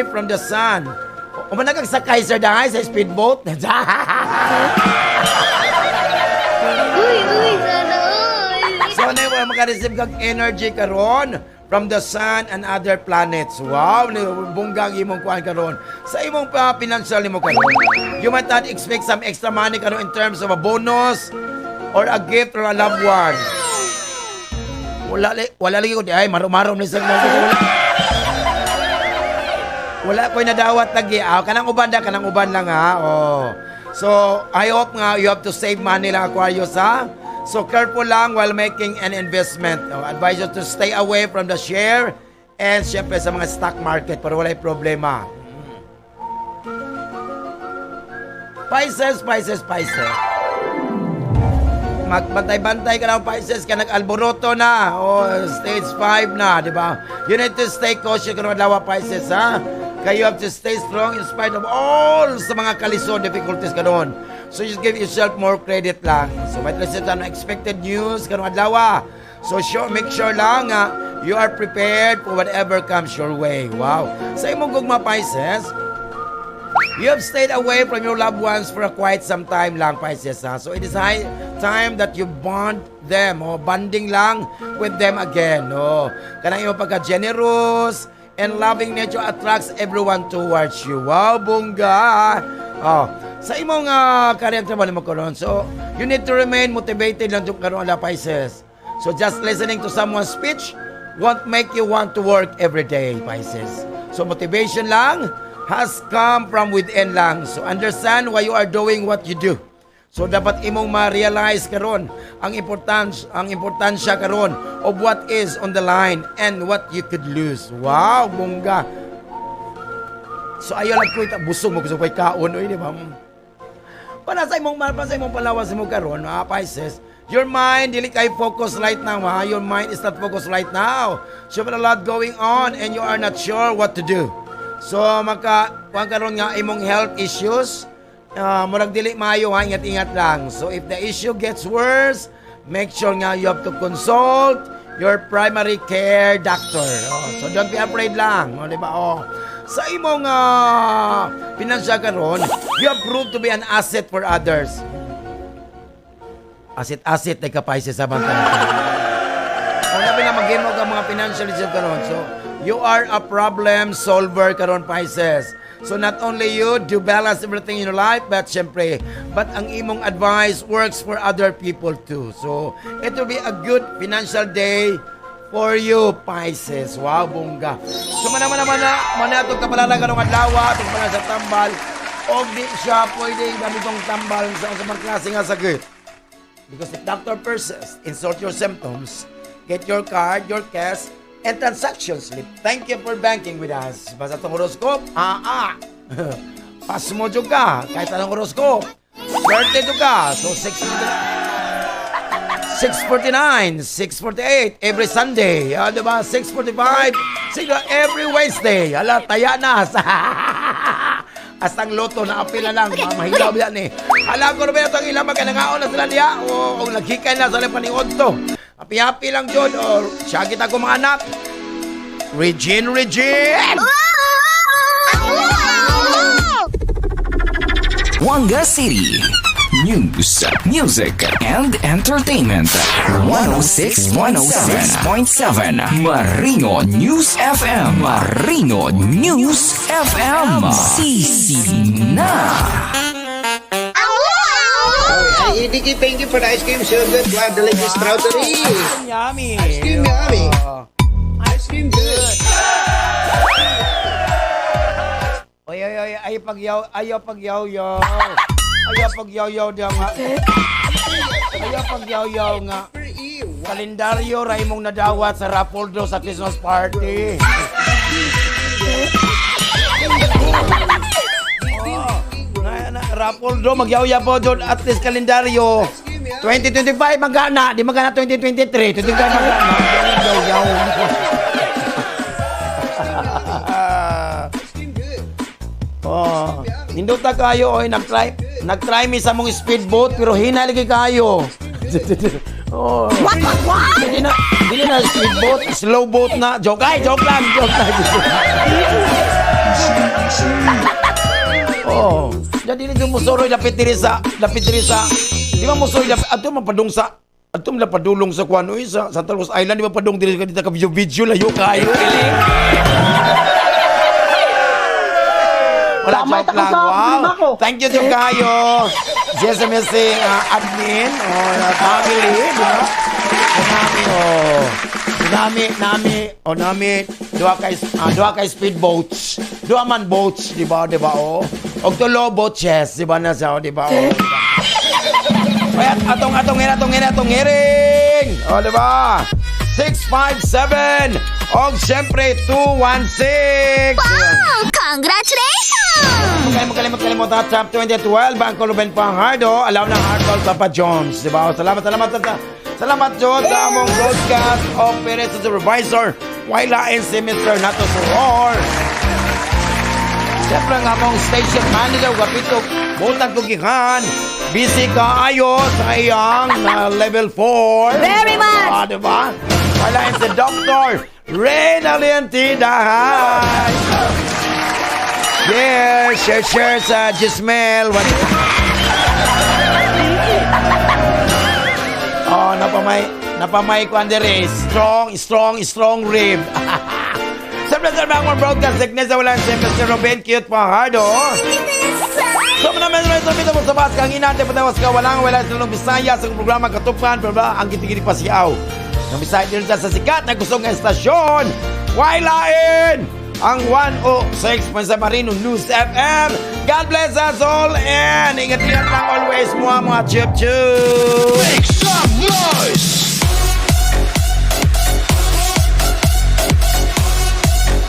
from the sun. O managag sa Kaiser dahay sa speedboat.
Uy, sana all.
So na mo maka-receive kag energy karon from the sun and other planets. Wow, bunggang imong kuan karon. Sa imong financial nimo karon, you might not expect some extra money karon in terms of a bonus or a gift or a loved one. Wala lagi ko di ay marom ni sa wala ko'y nadawat lagi. Kanang uban lang ha. Oh. So, I hope nga you have to save money lang Aquarius ha. So, careful lang while making an investment. Advise you to stay away from the share and syempre sa mga stock market para wala'y problema. Pisces. Magbantay-bantay ka lang, Pisces, ka nag-alboroto na. O, stage 5 na, di ba? You need to stay cautious ka naman lawa, Pisces, ha? Kaya you have to stay strong in spite of all sa mga kalisod, difficulties ka doon. So, just give yourself more credit lang. So, might receive some unexpected news ka naman lawa. So, make sure lang, you are prepared for whatever comes your way. Wow. Sa imong gugma, Pisces, you have stayed away from your loved ones for quite some time lang, Pisces, ha? So, it is high time that you bond them, bonding lang with them again, Kanang iyong pagka-generous and loving nature attracts everyone towards you. Wow, bongga! Sa imong career trabaho mo karon, so, you need to remain motivated lang yung karon ala, Pisces. So, just listening to someone's speech won't make you want to work every day, Pisces. So, motivation lang has come from within lang. So, understand why you are doing what you do. So, dapat imong ma-realize karon ang importansya karon of what is on the line and what you could lose. Wow, bongga. So, ayaw lang ko busog mo gusto ko'y kaon, di ba? Para sa imong palawas mo karon, Pisces, your mind, dili kay focus right now, ha? Your mind is not focused right now. So, a lot going on and you are not sure what to do. So, kuan karon nga imong health issues, murag dili maayo ha, ingat-ingat lang. So, if the issue gets worse, make sure nga you have to consult your primary care doctor. So, don't be afraid lang, di ba? Sa imong financial karon, you have proved to be an asset for others. Asset ay Pisces sa bantay. Kung nabi na mag-inog ang mga financial issues karon, so, you are a problem solver karon, Pisces. So not only you do balance everything in your life, but ang imong advice works for other people too. So it will be a good financial day for you, Pisces. Wow, bongga. So mana itong kapalaran ka ng adlaw, itong pala sa tambal, o di siya pwedeng gamitong tambal sa mga klase nga sakit. Because if doctor persists, insult your symptoms, get your card, your cash, and transaction slip. Thank you for banking with us. Basta itong horoscope, pas mo juga, kahit anong horoscope. Birthday juga, so 6:49, 6:48, every Sunday. Diba? 6:45, every Wednesday. Hala, taya na. Astang loto na apil na lang. Mahilaw yan eh. Hala ko rin ito ang ilang magkanangaon na sila niya. O naghikay na sa paningod to. Happy-happy lang yun. O siya kita ko mga anak. Regine!
Wanga City. News, music, and entertainment. 106.7 Marino News FM. Marino News FM. Sisina.
Hey, Edie, thank you for the ice cream so good. Wow, delicious strawberry.
Yummy!
Ice cream yummy. Ice cream good.
Oy, ayaw pagyaw-yaw. Ayaw pagyaw-yaw diya nga. Ayaw pagyaw-yaw nga. Kalendaryo, Raymong nadawat sa raffle draw sa Christmas party. Raffle draw, magyaw-yaw po doon at least kalendaryo. 2025 magana, di magana 2023. 2025 magana. Yaw-yaw. Oh, hinduta kayo oy nag-try mi sa mong speedboat pero hinaligi kayo. Oh. What? Hindi na speedboat, slow boat na. Joke lang. Oh, jadi ni musoroy dapit diri sa. Di ba musoroy dapit ato mapadung sa padulong sa kuan oy sa Talos Island, di ba padung diri ka dito ka video layo kayo. Wala, joke lang. Wow. Thank you kayo. GSMS admin, family, di ba? Nami, dua kay speedboats. Dua man boats, di ba? Oh. Og tulo boats, di ba na sa, di ba? Oh. Kaya atong hearing. Oh, di ba? 657. Og siyempre 216.
Wow! Congratulations!
Magkalimot na top 2012 ang Koluben Panghardo. Alaw ng Hardball Papa Jones, di ba? Salamat John sa among broadcast operations supervisor. Wailain si Mr. Nato Suhor. Siyempre ang among station manager Gapito Butang Tugihan. Busy ka ayo sa iyang level 4.
Very much!
Di ba? Wailain si Dr. Reynalyn Tidahan. Yes, share sa Gismel. Oh, napamay ko andere. Strong rib. Siyempre ang broadcast sickness na wala si Mr. Ruben Cute Pajardo. So, naman mo sa bas kang inante patawas ka wala sa Lulong Bisaya sa programa Katupan, pero ang gitigili pa siyaw. Nang Bisaya din sa sikat na gusto ng estasyon. Wailain! Ang 106.7 Marino News FM. God bless us all and ingat lang always mga chup-chup.